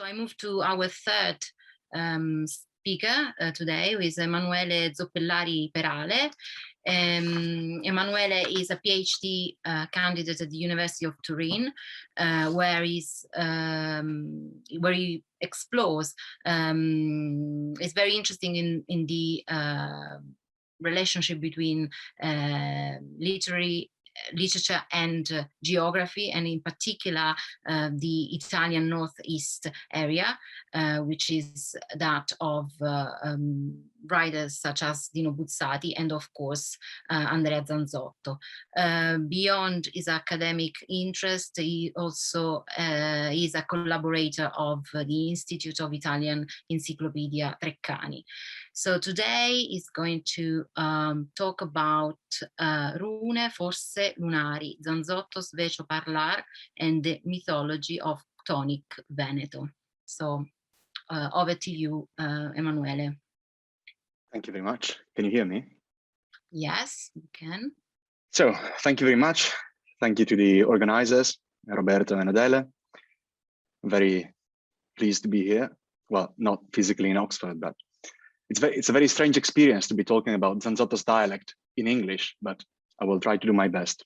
So I move to our third speaker today, who is Emanuele Zoppellari Rune. Emanuele is a PhD candidate at the University of Turin, where he explores, it's very interesting in the relationship between literature and geography, and in particular the Italian northeast area, which is that of writers such as Dino Buzzati and of course Andrea Zanzotto. Beyond his academic interest, he also is a collaborator of the Institute of Italian Encyclopedia Treccani. So today is going to talk about Rune, forse, lunari, Zanzotto's vecio, parlar, and the mythology of Chthonic Veneto. So over to you, Emanuele. Thank you very much. Can you hear me? Yes, you can. So thank you very much. Thank you to the organizers, Roberto and Adele. I'm very pleased to be here. Well, not physically in Oxford, but it's a very strange experience to be talking about Zanzotto's dialect in English, but I will try to do my best.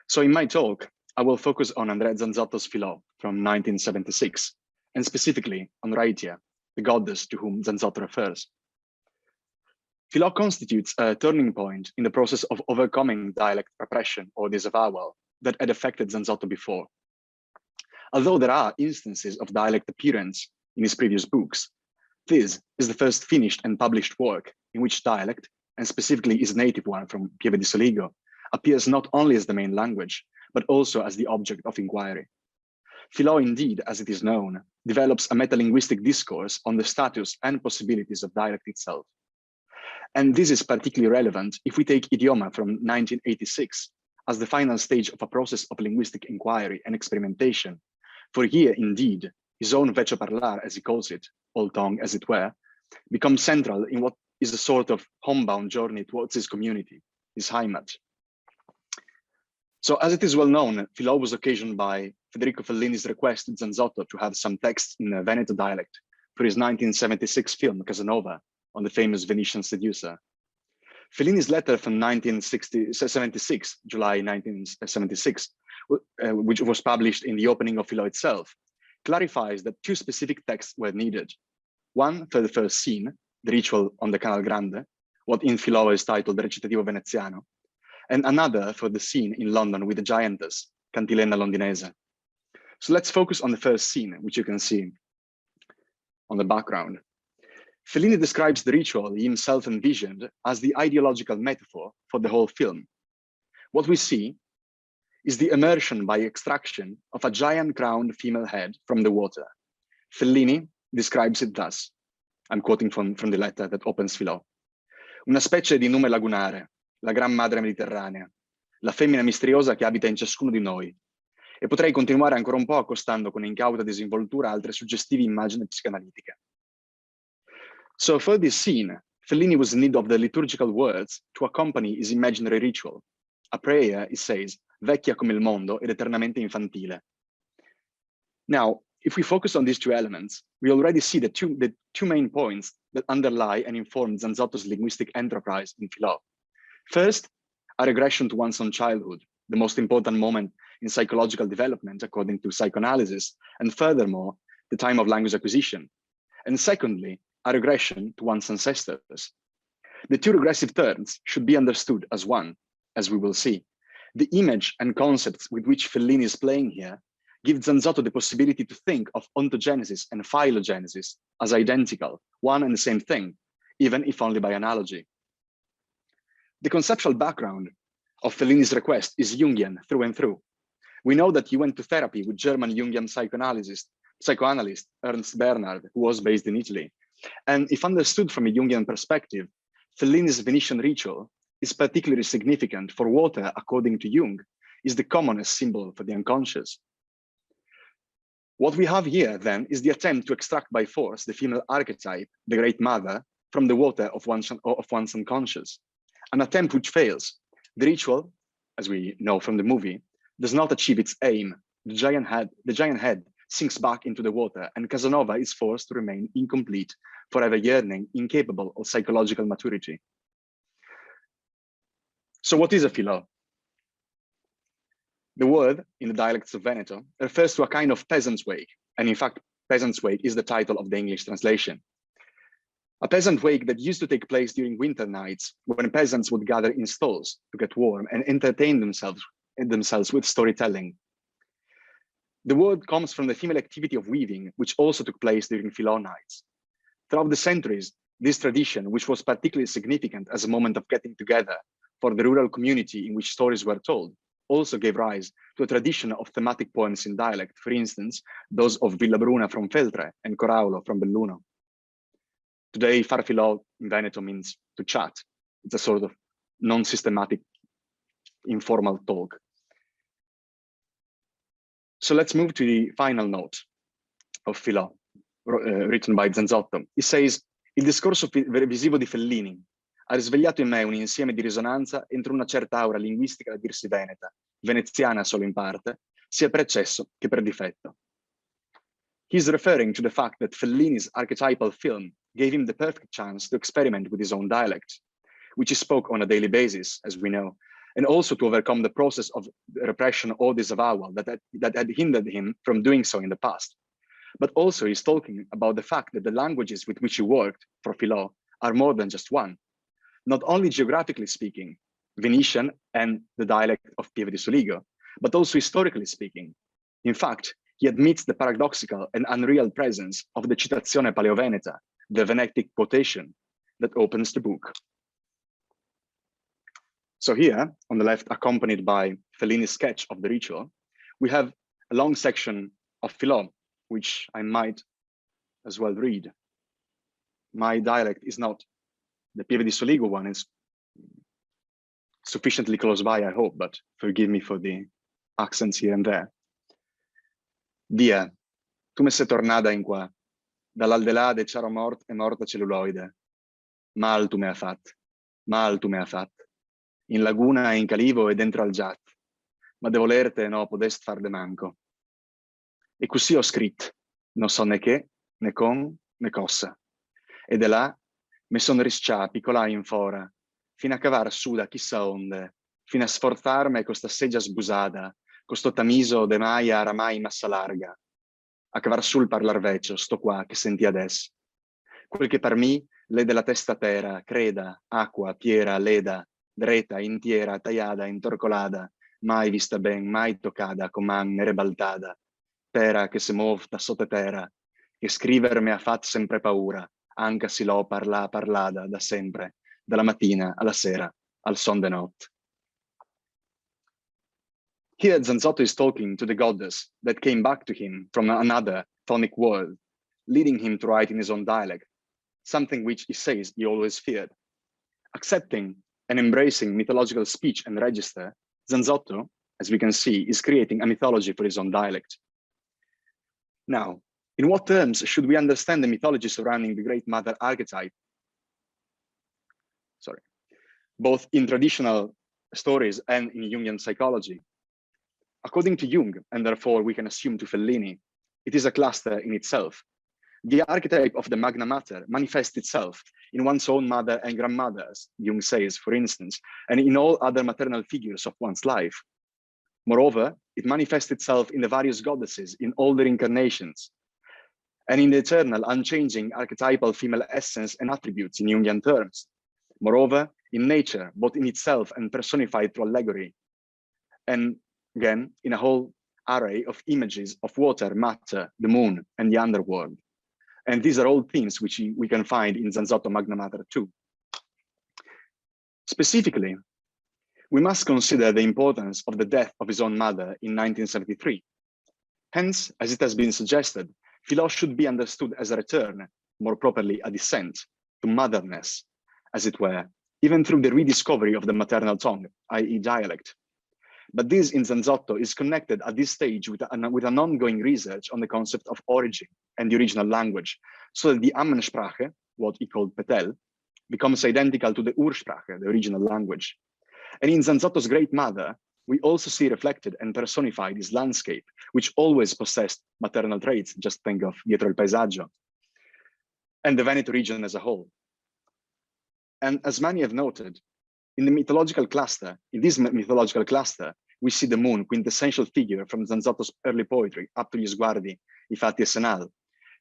So in my talk, I will focus on Andrea Zanzotto's Filò from 1976, and specifically on Reitia, the goddess to whom Zanzotto refers. Filò constitutes a turning point in the process of overcoming dialect repression or disavowal that had affected Zanzotto before. Although there are instances of dialect appearance in his previous books, this is the first finished and published work in which dialect, and specifically his native one from Pieve di Soligo, appears not only as the main language, but also as the object of inquiry. Filò, indeed, as it is known, develops a metalinguistic discourse on the status and possibilities of dialect itself. And this is particularly relevant if we take Idioma from 1986 as the final stage of a process of linguistic inquiry and experimentation. For here, indeed, his own vecio parlar, as he calls it, old tongue as it were, becomes central in what is a sort of homebound journey towards his community, his Heimat. So as it is well known, Filò was occasioned by Federico Fellini's request to Zanzotto to have some texts in the Veneto dialect for his 1976 film, Casanova, on the famous Venetian seducer. Fellini's letter from 1976, July 1976, which was published in the opening of Filò itself, clarifies that two specific texts were needed. One for the first scene, the ritual on the Canal Grande, what in Filò is titled Recitativo Veneziano, and another for the scene in London with the giantess, Cantilena Londinese. So let's focus on the first scene, which you can see on the background. Fellini describes the ritual he himself envisioned as the ideological metaphor for the whole film. What we see is the immersion by extraction of a giant crowned female head from the water. Fellini describes it thus. I'm quoting from the letter that opens Filò. Una specie di nume lagunare, la gran madre mediterranea, la femmina misteriosa che abita in ciascuno di noi. E potrei continuare ancora un po' accostando con incauta disinvoltura altre suggestive immagini psicanalitiche. So for this scene, Fellini was in need of the liturgical words to accompany his imaginary ritual. A prayer, he says, vecchia come il mondo ed eternamente infantile. Now, if we focus on these two elements, we already see the two main points that underlie and inform Zanzotto's linguistic enterprise in Filò. First, a regression to one's own childhood, the most important moment in psychological development according to psychoanalysis, and furthermore, the time of language acquisition. And secondly, a regression to one's ancestors. The two regressive terms should be understood as one, as we will see. The image and concepts with which Fellini is playing here give Zanzotto the possibility to think of ontogenesis and phylogenesis as identical, one and the same thing, even if only by analogy. The conceptual background of Fellini's request is Jungian through and through. We know that he went to therapy with German Jungian psychoanalyst Ernst Bernhard, who was based in Italy. And if understood from a Jungian perspective, Fellini's Venetian ritual is particularly significant for water, according to Jung, is the commonest symbol for the unconscious. What we have here, then, is the attempt to extract by force the female archetype, the Great Mother, from the water of one's unconscious, an attempt which fails. The ritual, as we know from the movie, does not achieve its aim. The giant head sinks back into the water, and Casanova is forced to remain incomplete, forever yearning, incapable of psychological maturity. So what is a Filò? The word, in the dialects of Veneto, refers to a kind of peasant's wake, and in fact, peasant's wake is the title of the English translation. A peasant wake that used to take place during winter nights, when peasants would gather in stalls to get warm and entertain themselves with storytelling. The word comes from the female activity of weaving, which also took place during Filò nights. Throughout the centuries, this tradition, which was particularly significant as a moment of getting together for the rural community in which stories were told, also gave rise to a tradition of thematic poems in dialect, for instance, those of Villabruna from Feltre and Coraulo from Belluno. Today, far Filò in Veneto means to chat. It's a sort of non-systematic, informal talk. So let's move to the final note of Filò, written by Zanzotto. He says, il discorso visivo di Fellini ha risvegliato in me un insieme di risonanza entro una certa aura linguistica da dirsi veneta, veneziana solo in parte, sia per eccesso che per difetto. He's referring to the fact that Fellini's archetypal film gave him the perfect chance to experiment with his own dialect, which he spoke on a daily basis, as we know, and also to overcome the process of repression or disavowal that had hindered him from doing so in the past. But also he's talking about the fact that the languages with which he worked for Filò are more than just one. Not only geographically speaking, Venetian and the dialect of Pieve di Soligo, but also historically speaking. In fact, he admits the paradoxical and unreal presence of the citazione paleoveneta, the Venetic quotation that opens the book. So here, on the left, accompanied by Fellini's sketch of the ritual, we have a long section of Filò, which I might as well read. My dialect is not the Pieve di Soligo one, is sufficiently close by, I hope, but forgive me for the accents here and there. Dia, tu me sei tornada in qua, dall'aldelà de ciaro mort e morta celluloide. Mal tu me ha fat, in laguna e in calivo e dentro al giat, ma de volerte no podest far de manco. E così ho scritto, non so né che, né con, né cosa. E de là me son riscià piccolà in fora, fino a cavar su da chissà onde, fino a sforzarme con sta seggia sbusada, con sto tamiso de maia aramai massa larga, a cavar sul parlar vecio, sto qua che senti adesso. Quel che per mi le della testa terra, creda, acqua, piera, leda, dreta, intiera, tagliada, intorcolada, mai vista ben, mai toccada, coman, ne rebaltada, terra che se mov da sotto terra, che scriver me ha fatto sempre paura, anche se l'ho parlada da sempre, dalla mattina alla sera, al son de notte. Here Zanzotto is talking to the goddess that came back to him from another chthonic world, leading him to write in his own dialect, something which he says he always feared. Accepting and embracing mythological speech and register, Zanzotto, as we can see, is creating a mythology for his own dialect. Now, in what terms should we understand the mythology surrounding the Great Mother archetype? Sorry, both in traditional stories and in Jungian psychology. According to Jung, and therefore we can assume to Fellini, it is a cluster in itself. The archetype of the Magna Mater manifests itself in one's own mother and grandmother, as Jung says, for instance, and in all other maternal figures of one's life. Moreover, it manifests itself in the various goddesses in all their incarnations, and in the eternal, unchanging archetypal female essence and attributes in Jungian terms. Moreover, in nature, both in itself and personified through allegory, and again, in a whole array of images of water, matter, the moon, and the underworld. And these are all themes which we can find in Zanzotto Magna Mater too. Specifically, we must consider the importance of the death of his own mother in 1973. Hence, as it has been suggested, Filò should be understood as a return, more properly a descent, to motherness, as it were, even through the rediscovery of the maternal tongue, i.e. dialect. But this in Zanzotto is connected at this stage with an ongoing research on the concept of origin and the original language, so that the Ammensprache, what he called Petel, becomes identical to the Ursprache, the original language. And in Zanzotto's Great Mother, we also see reflected and personified this landscape, which always possessed maternal traits. Just think of Dietro il paesaggio, and the Veneto region as a whole. And as many have noted, in this mythological cluster, we see the moon, quintessential figure from Zanzotto's early poetry up to Gli sguardi, I fatti e senal.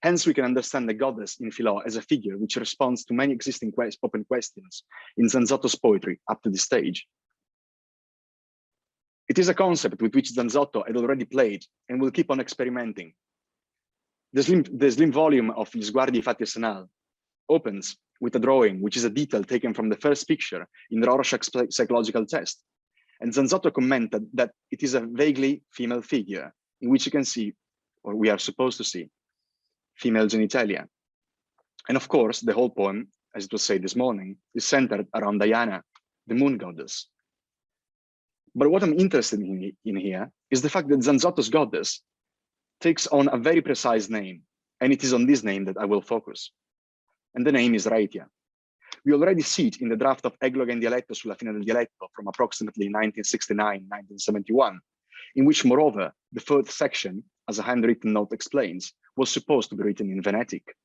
Hence, we can understand the goddess in Filò as a figure which responds to many existing open questions in Zanzotto's poetry up to this stage. It is a concept with which Zanzotto had already played and will keep on experimenting. The slim volume of Gli sguardi, I fatti e senal opens with a drawing, which is a detail taken from the first picture in the Rorschach's psychological test. And Zanzotto commented that it is a vaguely female figure in which you can see, or we are supposed to see, female genitalia. And of course, the whole poem, as it was said this morning, is centered around Diana, the moon goddess. But what I'm interested in here is the fact that Zanzotto's goddess takes on a very precise name, and it is on this name that I will focus. And the name is Reitia. We already see it in the draft of Egloga in Dialetto sulla fine del dialetto from approximately 1969-1971, in which, moreover, the fourth section, as a handwritten note explains, was supposed to be written in Venetic.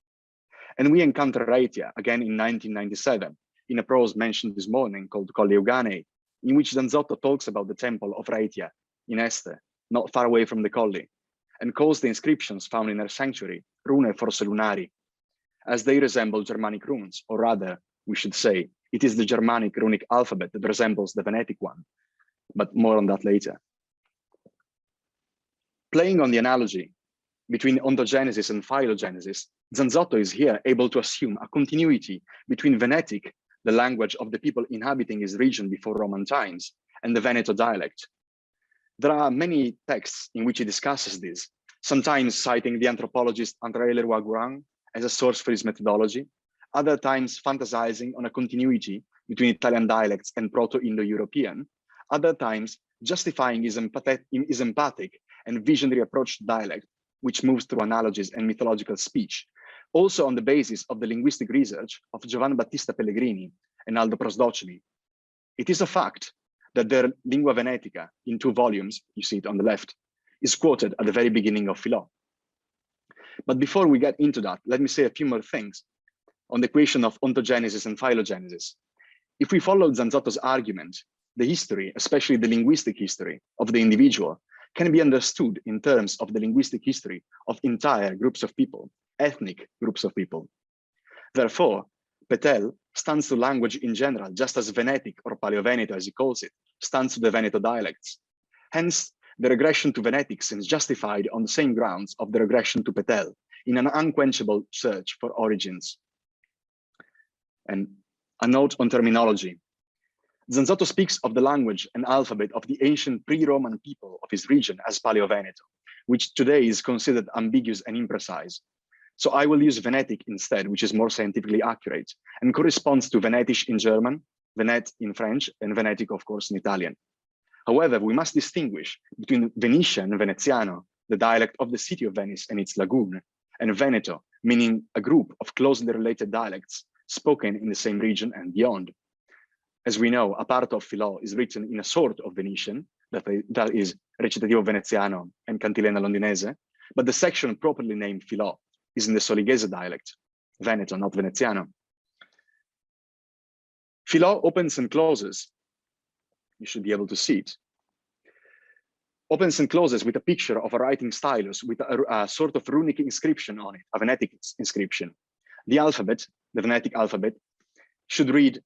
And we encounter Reitia again in 1997 in a prose mentioned this morning called Colli Euganei, in which Zanzotto talks about the temple of Reitia in Este, not far away from the Colli, and calls the inscriptions found in her sanctuary rune forse lunari, as they resemble Germanic runes, or rather, we should say, it is the Germanic runic alphabet that resembles the Venetic one, but more on that later. Playing on the analogy between ontogenesis and phylogenesis, Zanzotto is here able to assume a continuity between Venetic, the language of the people inhabiting his region before Roman times, and the Veneto dialect. There are many texts in which he discusses this, sometimes citing the anthropologist Andrea Leroy-Gourang as a source for his methodology, other times fantasizing on a continuity between Italian dialects and Proto-Indo-European, other times justifying his empathic and visionary approach to dialect, which moves through analogies and mythological speech, also on the basis of the linguistic research of Giovanni Battista Pellegrini and Aldo Prosdocimi. It is a fact that their Lingua Venetica, in 2 volumes, you see it on the left, is quoted at the very beginning of Filò. But before we get into that, let me say a few more things on the question of ontogenesis and phylogenesis. If we follow Zanzotto's argument, the history, especially the linguistic history of the individual, can be understood in terms of the linguistic history of entire groups of people, ethnic groups of people. Therefore, Petel stands to language in general, just as Venetic, or Paleo-Veneto as he calls it, stands to the Veneto dialects. Hence, the regression to Venetic seems justified on the same grounds of the regression to Petel, in an unquenchable search for origins. And a note on terminology. Zanzotto speaks of the language and alphabet of the ancient pre-Roman people of his region as Paleo-Veneto, which today is considered ambiguous and imprecise. So I will use Venetic instead, which is more scientifically accurate and corresponds to Venetish in German, Venet in French, and Venetic, of course, in Italian. However, we must distinguish between Venetian and Veneziano, the dialect of the city of Venice and its lagoon, and Veneto, meaning a group of closely related dialects spoken in the same region and beyond. As we know, a part of Filò is written in a sort of Venetian, that is recitativo veneziano and cantilena londinese, but the section properly named Filò is in the Solighese dialect, Veneto, not Veneziano. Filò opens and closes, you should be able to see it, opens and closes with a picture of a writing stylus with a sort of runic inscription on it, a Venetic inscription. The alphabet, the Venetic alphabet, should read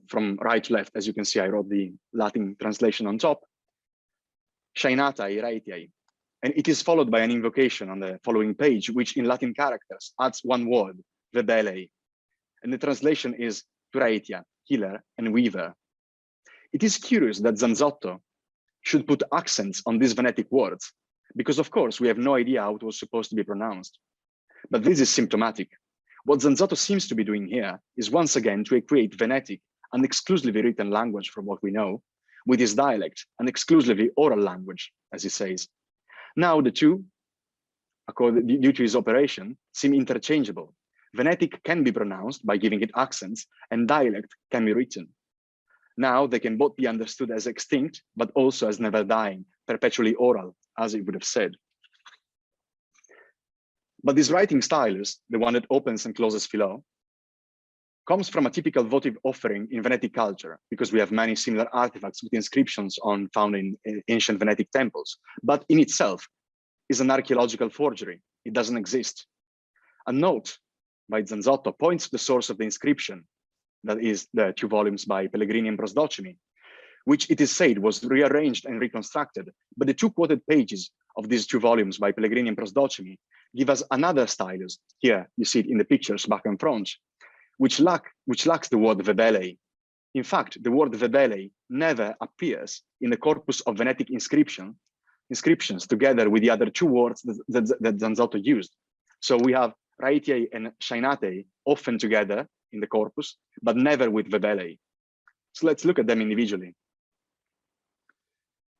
from right to left. As you can see, I wrote the Latin translation on top, Shainatai, Reitiai. And it is followed by an invocation on the following page, which in Latin characters adds 1 word, Vedele. And the translation is to Reitia, healer and weaver. It is curious that Zanzotto should put accents on these Venetic words, because of course we have no idea how it was supposed to be pronounced. But this is symptomatic. What Zanzotto seems to be doing here is once again to equate Venetic, an exclusively written language from what we know, with his dialect, an exclusively oral language, as he says. Now the two, due to his operation, seem interchangeable. Venetic can be pronounced by giving it accents, and dialect can be written. Now they can both be understood as extinct, but also as never dying, perpetually oral, as it would have said. But this writing stylus, the one that opens and closes Filò, comes from a typical votive offering in Venetic culture, because we have many similar artifacts with inscriptions found in ancient Venetic temples, but in itself is an archaeological forgery. It doesn't exist. A note by Zanzotto points to the source of the inscription, that is the 2 volumes by Pellegini and Prosdocimi, which it is said was rearranged and reconstructed, but the 2 quoted pages of these 2 volumes by Pellegini and Prosdocimi give us another stylus. Here you see it in the pictures back and front, which lacks the word vebele. In fact, the word vebele never appears in the corpus of Venetic inscriptions together with the other 2 words that Zanzotto used. So we have Reitia and shainate often together in the corpus, but never with vebele. So let's look at them individually.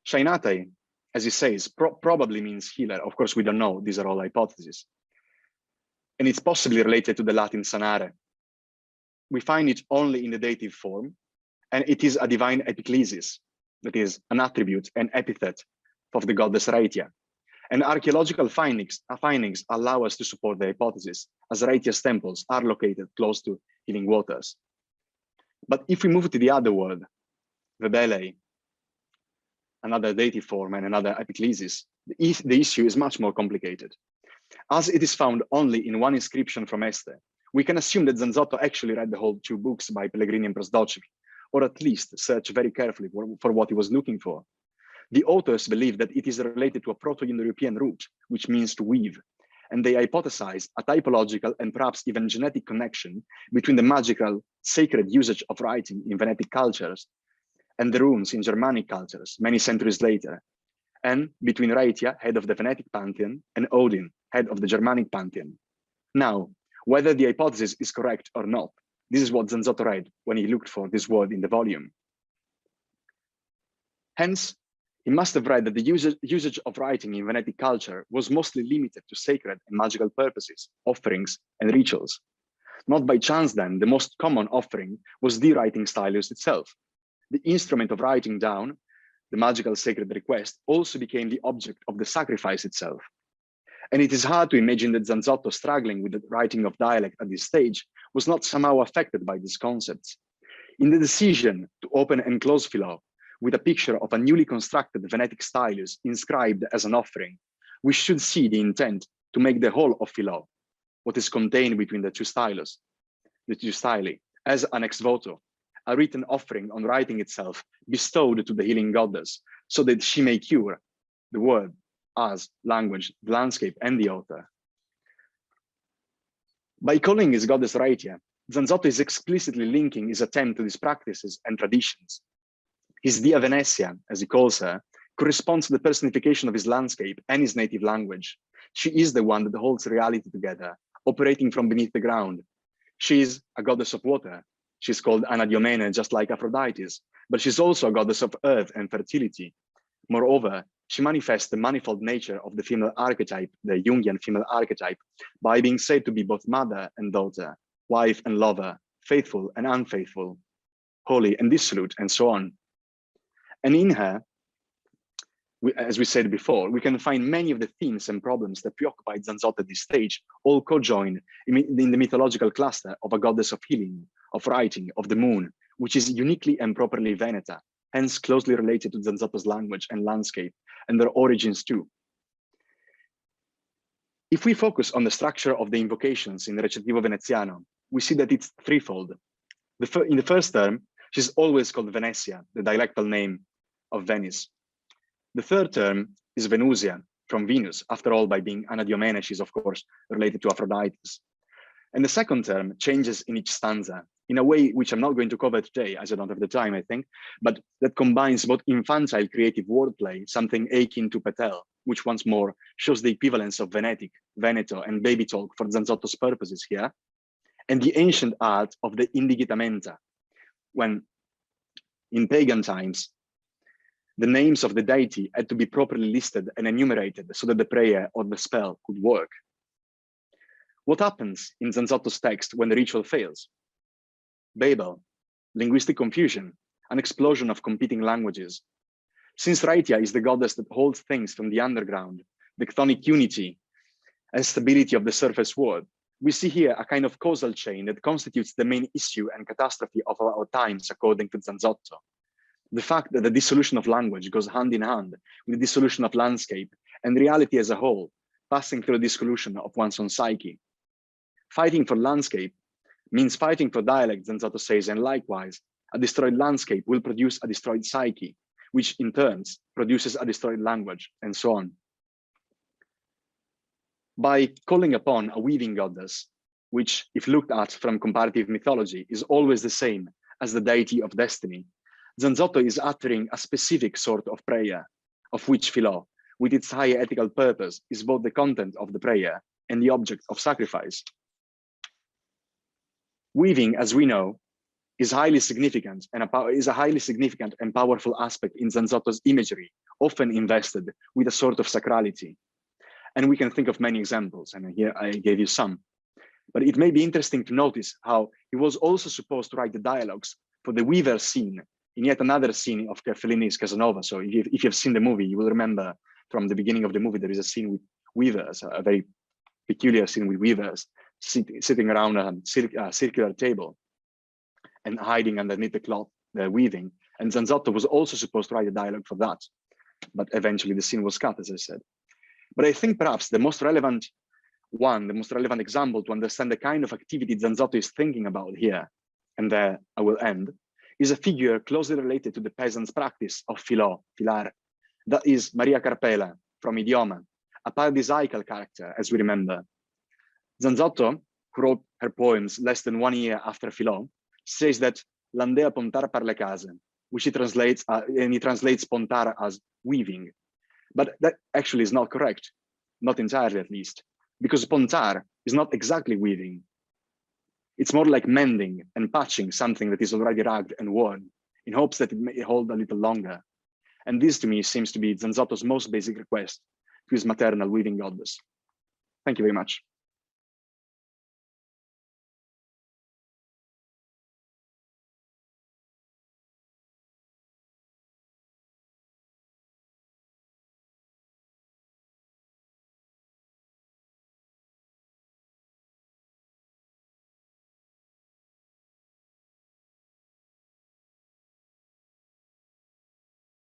Shainate, as he says, probably means healer. Of course, we don't know. These are all hypotheses. And it's possibly related to the Latin sanare. We find it only in the dative form, and it is a divine epiclesis, that is an attribute, an epithet of the goddess Reitia. And archaeological findings allow us to support the hypothesis, as Reitia's temples are located close to healing waters. But if we move to the other word, vebele, another dative form and another epiclesis, the issue is much more complicated. As it is found only in one inscription from Este, we can assume that Zanzotto actually read the whole 2 books by Pellegrini and Prosdocimi, or at least searched very carefully for what he was looking for. The authors believe that it is related to a Proto-Indo-European root, which means to weave, and they hypothesize a typological and perhaps even genetic connection between the magical, sacred usage of writing in Venetic cultures and the runes in Germanic cultures many centuries later, and between Reitia, head of the Venetic pantheon, and Odin, head of the Germanic pantheon. Now, whether the hypothesis is correct or not, this is what Zanzotto read when he looked for this word in the volume. Hence, he must have read that the usage of writing in Venetic culture was mostly limited to sacred and magical purposes, offerings, and rituals. Not by chance, then, the most common offering was the writing stylus itself. The instrument of writing down, the magical sacred request, also became the object of the sacrifice itself. And it is hard to imagine that Zanzotto, struggling with the writing of dialect at this stage, was not somehow affected by these concepts. In the decision to open and close Filò with a picture of a newly constructed Venetic stylus inscribed as an offering, we should see the intent to make the whole of Filò, what is contained between the 2 stylus, the 2 styli, as an ex voto, a written offering on writing itself bestowed to the healing goddess, so that she may cure the word, as language, the landscape, and the author. By calling his goddess Reitia, Zanzotto is explicitly linking his attempt to these practices and traditions. His Dia Venezia, as he calls her, corresponds to the personification of his landscape and his native language. She is the one that holds reality together, operating from beneath the ground. She is a goddess of water. She's called Anadiomene, just like Aphrodite's, but she's also a goddess of earth and fertility. Moreover, she manifests the manifold nature of the female archetype, the Jungian female archetype, by being said to be both mother and daughter, wife and lover, faithful and unfaithful, holy and dissolute, and so on. And in her, as we said before, we can find many of the themes and problems that preoccupied Zanzotto at this stage, all co-joined in the mythological cluster of a goddess of healing, of writing, of the moon, which is uniquely and properly Veneta, hence closely related to Zanzotto's language and landscape, and their origins too. If we focus on the structure of the invocations in the Recitativo Veneziano, we see that it's threefold. In the first term, she's always called Venezia, the dialectal name of Venice. The third term is Venusia, from Venus. After all, by being Anadiomene, she's of course related to Aphrodite. And the second term changes in each stanza in a way which I'm not going to cover today, as I don't have the time, I think, but that combines both infantile creative wordplay, something akin to Petel, which once more shows the equivalence of Venetic, Veneto, and baby talk for Zanzotto's purposes here, and the ancient art of the indigitamenta, when in pagan times, the names of the deity had to be properly listed and enumerated so that the prayer or the spell could work. What happens in Zanzotto's text when the ritual fails? Babel, linguistic confusion, an explosion of competing languages. Since Reitia is the goddess that holds things from the underground, the chthonic unity and stability of the surface world, we see here a kind of causal chain that constitutes the main issue and catastrophe of our times, according to Zanzotto. The fact that the dissolution of language goes hand in hand with the dissolution of landscape and reality as a whole, passing through the dissolution of one's own psyche. Fighting for landscape means fighting for dialect, Zanzotto says, and likewise, a destroyed landscape will produce a destroyed psyche, which in turn produces a destroyed language, and so on. By calling upon a weaving goddess, which, if looked at from comparative mythology, is always the same as the deity of destiny, Zanzotto is uttering a specific sort of prayer, of which Filò, with its higher ethical purpose, is both the content of the prayer and the object of sacrifice. Weaving, as we know, is a highly significant and powerful aspect in Zanzotto's imagery, often invested with a sort of sacrality. And we can think of many examples, and here I gave you some. But it may be interesting to notice how he was also supposed to write the dialogues for the weaver scene in yet another scene of Fellini's Casanova. So if you've seen the movie, you will remember from the beginning of the movie, there is a scene with weavers, a very peculiar scene with weavers sitting around a circular table and hiding underneath the cloth, they're weaving. And Zanzotto was also supposed to write a dialogue for that, but eventually the scene was cut, as I said. But I think perhaps the most relevant example to understand the kind of activity Zanzotto is thinking about here, and there I will end, is a figure closely related to the peasant's practice of Filò, parlar. That is Maria Carpela from Idioma, a paradisiacal character, as we remember. Zanzotto, who wrote her poems less than 1 year after Filò, says that l'andea pontar per le case, which he translates pontar as weaving. But that actually is not correct, not entirely at least, because pontar is not exactly weaving. It's more like mending and patching something that is already ragged and worn, in hopes that it may hold a little longer. And this to me seems to be Zanzotto's most basic request to his maternal weaving goddess. Thank you very much.